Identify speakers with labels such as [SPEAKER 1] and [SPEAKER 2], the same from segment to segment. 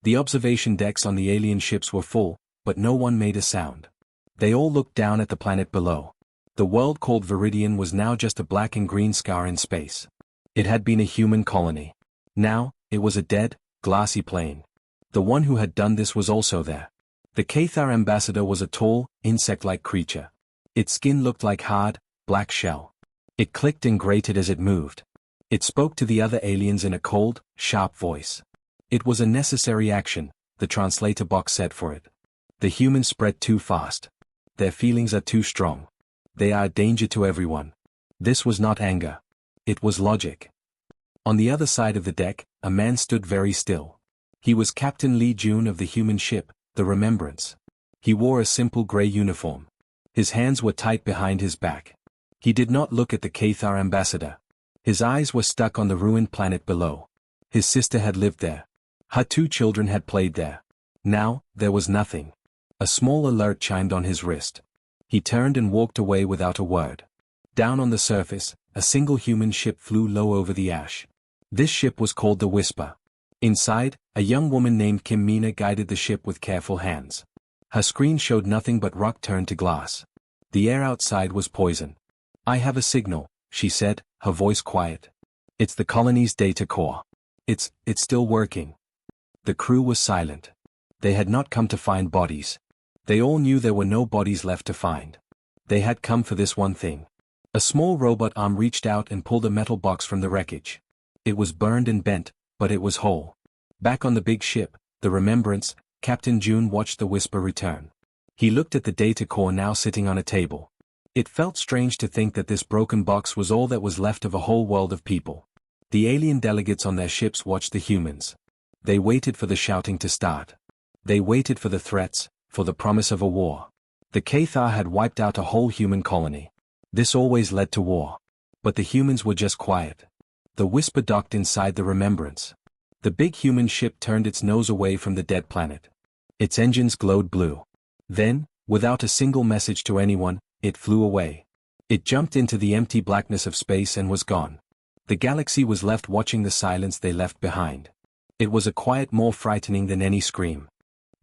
[SPEAKER 1] The observation decks on the alien ships were full, but no one made a sound. They all looked down at the planet below. The world called Viridian was now just a black and green scar in space. It had been a human colony. Now, it was a dead, glassy plain. The one who had done this was also there. The Cathar ambassador was a tall, insect-like creature. Its skin looked like hard, black shell. It clicked and grated as it moved. It spoke to the other aliens in a cold, sharp voice. It was a necessary action, the translator box said for it. The humans spread too fast. Their feelings are too strong. They are a danger to everyone. This was not anger. It was logic. On the other side of the deck, a man stood very still. He was Captain Lee Jun of the human ship, the Remembrance. He wore a simple gray uniform. His hands were tight behind his back. He did not look at the Cathar ambassador. His eyes were stuck on the ruined planet below. His sister had lived there. Her 2 children had played there. Now, there was nothing. A small alert chimed on his wrist. He turned and walked away without a word. Down on the surface, a single human ship flew low over the ash. This ship was called the Whisper. Inside, a young woman named Kim Mina guided the ship with careful hands. Her screen showed nothing but rock turned to glass. The air outside was poison. "I have a signal," she said, her voice quiet. "It's the colony's data core. It's still working." The crew was silent. They had not come to find bodies. They all knew there were no bodies left to find. They had come for this one thing. A small robot arm reached out and pulled a metal box from the wreckage. It was burned and bent, but it was whole. Back on the big ship, the Remembrance, Captain Jun watched the Whisper return. He looked at the data core now sitting on a table. It felt strange to think that this broken box was all that was left of a whole world of people. The alien delegates on their ships watched the humans. They waited for the shouting to start. They waited for the threats, for the promise of a war. The Cathar had wiped out a whole human colony. This always led to war. But the humans were just quiet. The Whisper docked inside the Remembrance. The big human ship turned its nose away from the dead planet. Its engines glowed blue. Then, without a single message to anyone, it flew away. It jumped into the empty blackness of space and was gone. The galaxy was left watching the silence they left behind. It was a quiet more frightening than any scream.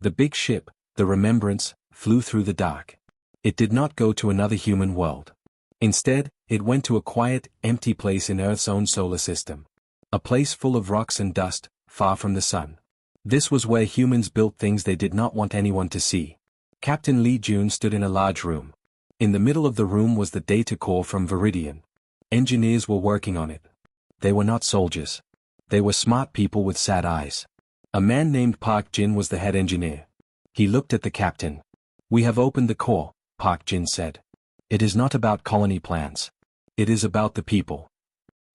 [SPEAKER 1] The big ship, the Remembrance, flew through the dark. It did not go to another human world. Instead, it went to a quiet, empty place in Earth's own solar system. A place full of rocks and dust, far from the sun. This was where humans built things they did not want anyone to see. Captain Lee Jun stood in a large room. In the middle of the room was the data core from Viridian. Engineers were working on it. They were not soldiers. They were smart people with sad eyes. A man named Park Jin was the head engineer. He looked at the captain. "We have opened the core," Park Jin said. "It is not about colony plans. It is about the people."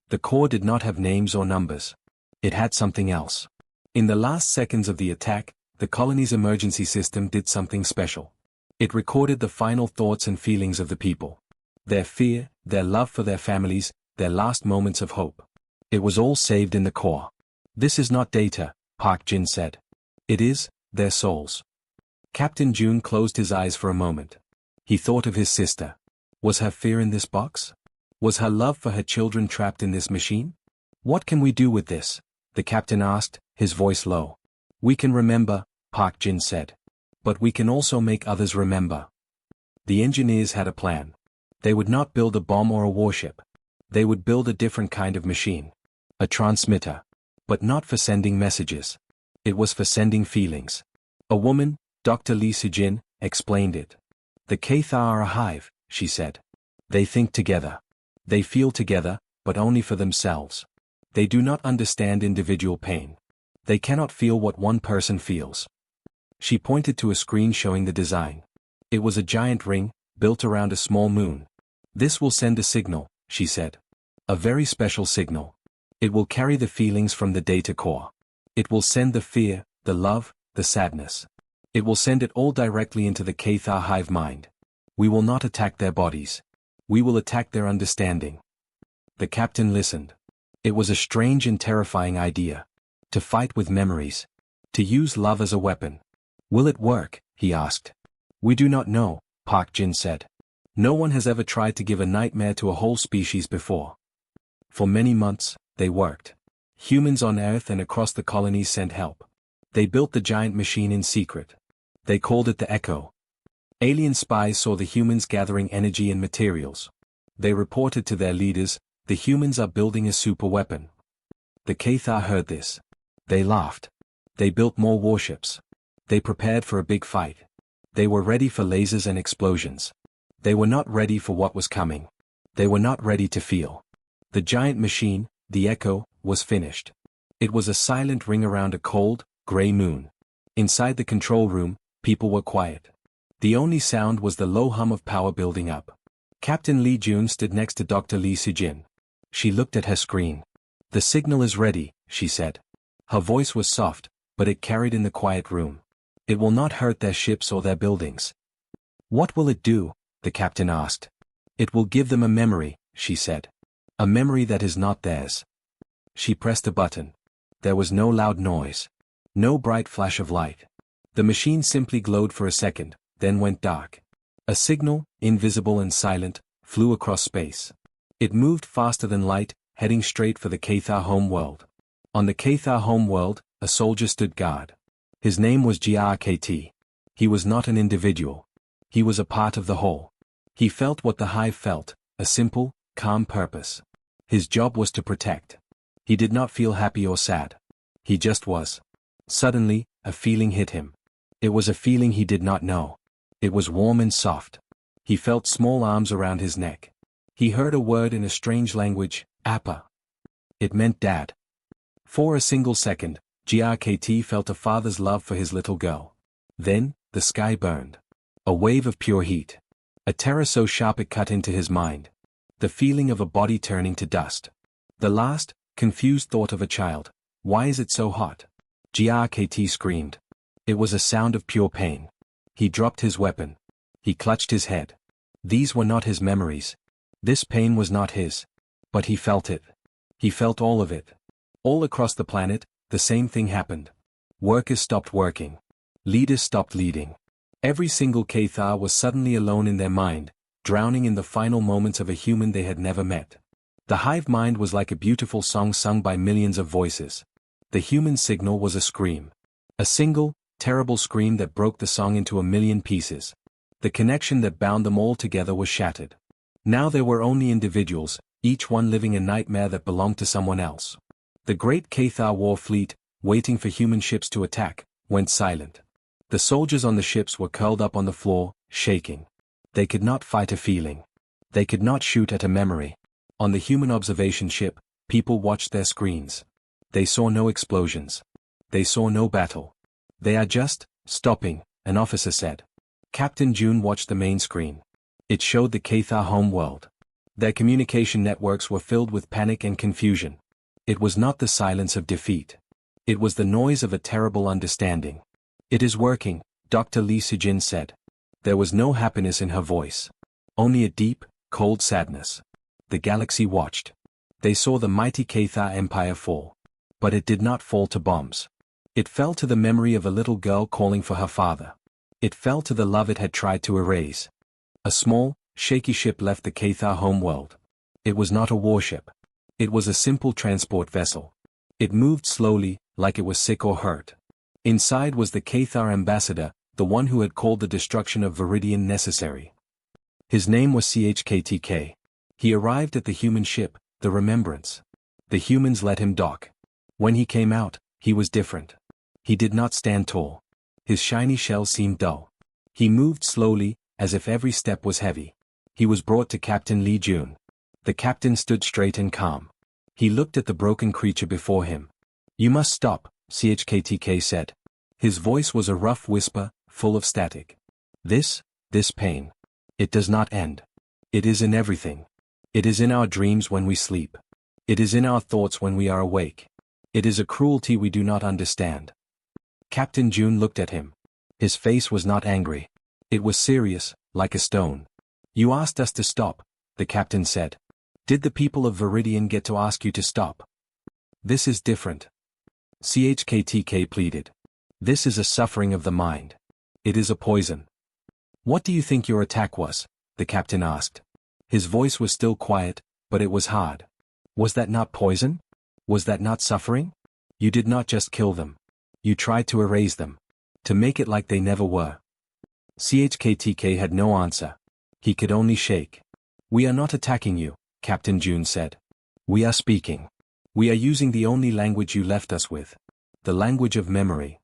[SPEAKER 1] The core did not have names or numbers. It had something else. In the last seconds of the attack, the colony's emergency system did something special. It recorded the final thoughts and feelings of the people. Their fear, their love for their families, their last moments of hope. It was all saved in the core. "This is not data," Park Jin said. "It is, their souls." Captain Jun closed his eyes for a moment. He thought of his sister. Was her fear in this box? Was her love for her children trapped in this machine? "What can we do with this?" the captain asked, his voice low. "We can remember," Park Jin said. "But we can also make others remember." The engineers had a plan. They would not build a bomb or a warship. They would build a different kind of machine. A transmitter. But not for sending messages. It was for sending feelings. A woman, Dr. Lee Sijin, explained it. "The Cathar are a hive," she said. "They think together. They feel together, but only for themselves. They do not understand individual pain. They cannot feel what one person feels." She pointed to a screen showing the design. It was a giant ring, built around a small moon. "This will send a signal," she said. "A very special signal. It will carry the feelings from the data core. It will send the fear, the love, the sadness. It will send it all directly into the Cathar hive mind. We will not attack their bodies. We will attack their understanding." The captain listened. It was a strange and terrifying idea. To fight with memories. To use love as a weapon. "Will it work?" he asked. "We do not know," Park Jin said. "No one has ever tried to give a nightmare to a whole species before." For many months, they worked. Humans on Earth and across the colonies sent help. They built the giant machine in secret. They called it the Echo. Alien spies saw the humans gathering energy and materials. They reported to their leaders, "The humans are building a super weapon." The Cathar heard this. They laughed. They built more warships. They prepared for a big fight. They were ready for lasers and explosions. They were not ready for what was coming. They were not ready to feel. The giant machine, the Echo, was finished. It was a silent ring around a cold, gray moon. Inside the control room, people were quiet. The only sound was the low hum of power building up. Captain Li Jun stood next to Dr. Li Sijin. She looked at her screen. "The signal is ready," she said. Her voice was soft, but it carried in the quiet room. "It will not hurt their ships or their buildings." "What will it do?" the captain asked. "It will give them a memory," she said. "A memory that is not theirs." She pressed a button. There was no loud noise. No bright flash of light. The machine simply glowed for a second, then went dark. A signal, invisible and silent, flew across space. It moved faster than light, heading straight for the Cathar home world. On the Cathar home world, a soldier stood guard. His name was GRKT. He was not an individual. He was a part of the whole. He felt what the hive felt, a simple, calm purpose. His job was to protect. He did not feel happy or sad. He just was. Suddenly, a feeling hit him. It was a feeling he did not know. It was warm and soft. He felt small arms around his neck. He heard a word in a strange language, Appa. It meant dad. For a single second, GRKT felt a father's love for his little girl. Then, the sky burned. A wave of pure heat. A terror so sharp it cut into his mind. The feeling of a body turning to dust. The last, confused thought of a child. "Why is it so hot?" GRKT screamed. It was a sound of pure pain. He dropped his weapon. He clutched his head. These were not his memories. This pain was not his. But he felt it. He felt all of it. All across the planet, the same thing happened. Workers stopped working. Leaders stopped leading. Every single Cathar was suddenly alone in their mind, drowning in the final moments of a human they had never met. The hive mind was like a beautiful song sung by millions of voices. The human signal was a scream. A single, terrible scream that broke the song into a million pieces. The connection that bound them all together was shattered. Now there were only individuals, each one living a nightmare that belonged to someone else. The great Cathar war fleet, waiting for human ships to attack, went silent. The soldiers on the ships were curled up on the floor, shaking. They could not fight a feeling. They could not shoot at a memory. On the human observation ship, people watched their screens. They saw no explosions. They saw no battle. "They are just stopping," an officer said. Captain June watched the main screen. It showed the Cathar home world. Their communication networks were filled with panic and confusion. It was not the silence of defeat. It was the noise of a terrible understanding. "It is working," Dr. Li Sijin said. There was no happiness in her voice. Only a deep, cold sadness. The galaxy watched. They saw the mighty Cathar Empire fall. But it did not fall to bombs. It fell to the memory of a little girl calling for her father. It fell to the love it had tried to erase. A small, shaky ship left the Cathar homeworld. It was not a warship. It was a simple transport vessel. It moved slowly, like it was sick or hurt. Inside was the Cathar ambassador, the one who had called the destruction of Viridian necessary. His name was CHKTK. He arrived at the human ship, the Remembrance. The humans let him dock. When he came out, he was different. He did not stand tall. His shiny shell seemed dull. He moved slowly, as if every step was heavy. He was brought to Captain Li Jun. The captain stood straight and calm. He looked at the broken creature before him. "You must stop," CHKTK said. His voice was a rough whisper, full of static. This pain. It does not end. It is in everything. It is in our dreams when we sleep. It is in our thoughts when we are awake. It is a cruelty we do not understand. Captain June looked at him. His face was not angry. It was serious, like a stone. "You asked us to stop," the captain said. "Did the people of Viridian get to ask you to stop?" "This is different," CHKTK pleaded. "This is a suffering of the mind. It is a poison." "What do you think your attack was?" the captain asked. His voice was still quiet, but it was hard. "Was that not poison? Was that not suffering? You did not just kill them. You tried to erase them. To make it like they never were. CHKTK had no answer. He could only shake. We are not attacking you, Captain June said. We are speaking. We are using the only language you left us with. The language of memory.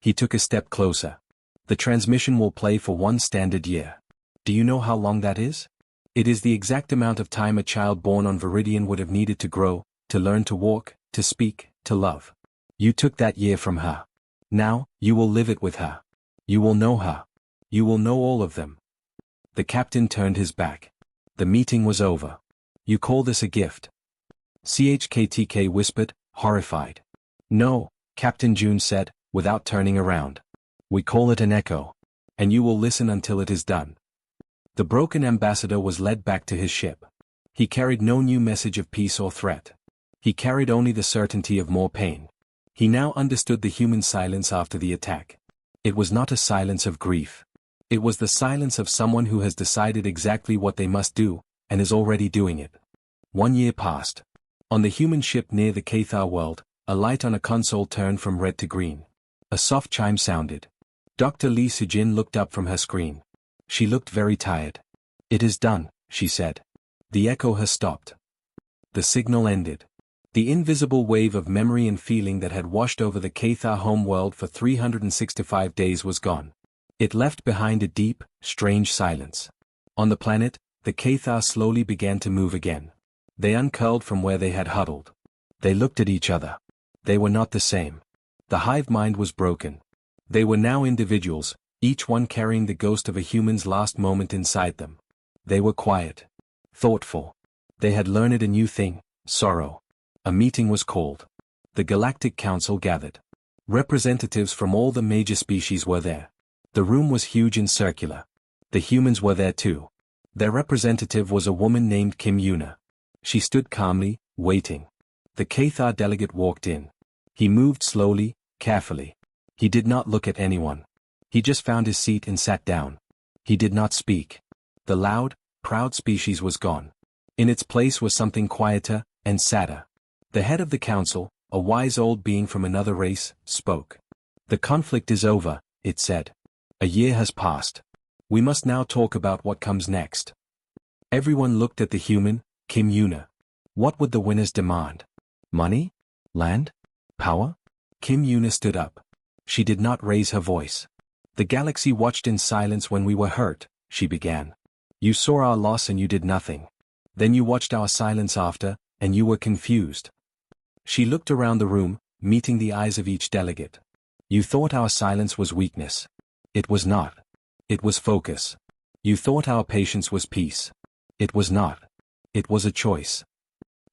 [SPEAKER 1] He took a step closer. The transmission will play for 1 standard year. Do you know how long that is? It is the exact amount of time a child born on Viridian would have needed to grow, to learn to walk, to speak, to love. You took that year from her. Now, you will live it with her. You will know her. You will know all of them. The captain turned his back. The meeting was over. You call this a gift? CHKTK whispered, horrified. No, Captain June said, without turning around. We call it an echo. And you will listen until it is done. The broken ambassador was led back to his ship. He carried no new message of peace or threat. He carried only the certainty of more pain. He now understood the human silence after the attack. It was not a silence of grief. It was the silence of someone who has decided exactly what they must do, and is already doing it. 1 year passed. On the human ship near the Cathar world, a light on a console turned from red to green. A soft chime sounded. Dr. Lee Sujin looked up from her screen. She looked very tired. It is done, she said. The echo has stopped. The signal ended. The invisible wave of memory and feeling that had washed over the Cathar home world for 365 days was gone. It left behind a deep, strange silence. On the planet, the Cathar slowly began to move again. They uncurled from where they had huddled. They looked at each other. They were not the same. The hive mind was broken. They were now individuals, each one carrying the ghost of a human's last moment inside them. They were quiet. Thoughtful. They had learned a new thing, sorrow. A meeting was called. The Galactic Council gathered. Representatives from all the major species were there. The room was huge and circular. The humans were there too. Their representative was a woman named Kim Yuna. She stood calmly, waiting. The Cathar delegate walked in. He moved slowly, carefully. He did not look at anyone. He just found his seat and sat down. He did not speak. The loud, proud species was gone. In its place was something quieter and sadder. The head of the council, a wise old being from another race, spoke. The conflict is over, it said. A year has passed. We must now talk about what comes next. Everyone looked at the human, Kim Yuna. What would the winners demand? Money? Land? Power? Kim Yuna stood up. She did not raise her voice. The galaxy watched in silence when we were hurt, she began. You saw our loss and you did nothing. Then you watched our silence after, and you were confused. She looked around the room, meeting the eyes of each delegate. You thought our silence was weakness. It was not. It was focus. You thought our patience was peace. It was not. It was a choice.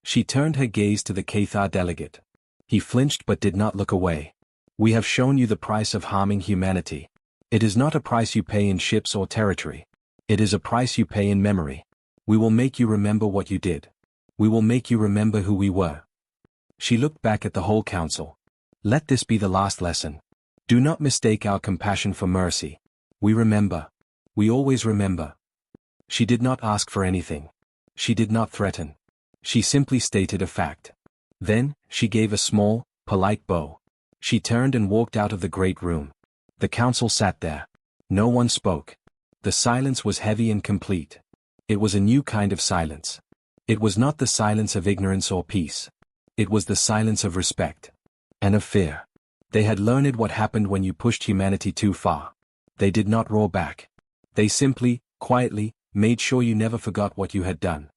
[SPEAKER 1] She turned her gaze to the Cathar delegate. He flinched but did not look away. We have shown you the price of harming humanity. It is not a price you pay in ships or territory. It is a price you pay in memory. We will make you remember what you did. We will make you remember who we were. She looked back at the whole council. Let this be the last lesson. Do not mistake our compassion for mercy. We remember. We always remember. She did not ask for anything. She did not threaten. She simply stated a fact. Then, she gave a small, polite bow. She turned and walked out of the great room. The council sat there. No one spoke. The silence was heavy and complete. It was a new kind of silence. It was not the silence of ignorance or peace. It was the silence of respect. And of fear. They had learned what happened when you pushed humanity too far. They did not roar back. They simply, quietly, made sure you never forgot what you had done.